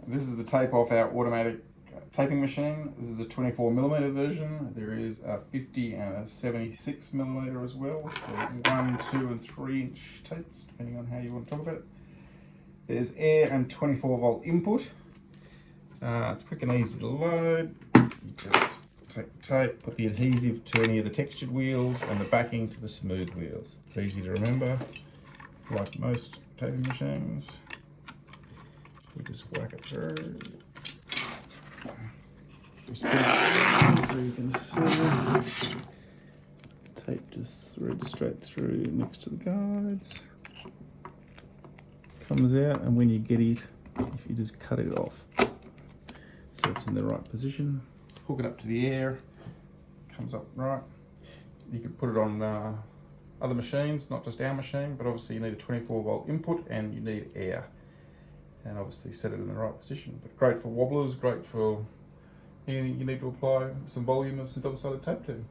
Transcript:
This is the tape off our automatic taping machine. This is a 24mm version. There is a 50 and a 76mm as well for 1, 2 and 3 inch tapes, depending on how you want to talk about it. There's air and 24-volt input. It's quick and easy to load. You just take the tape, put the adhesive to any of the textured wheels and the backing to the smooth wheels. It's easy to remember, like most taping machines. We just whack it through. Just put it in so you can see. Tape just threads straight through next to the guides. Comes out, and when you get it, if you just cut it off so it's in the right position, hook it up to the air, comes up right. You could put it on other machines, not just our machine, but obviously you need a 24-volt input and you need air, and obviously set it in the right position. But great for wobblers, great for anything you need to apply some volume of some double-sided tape to.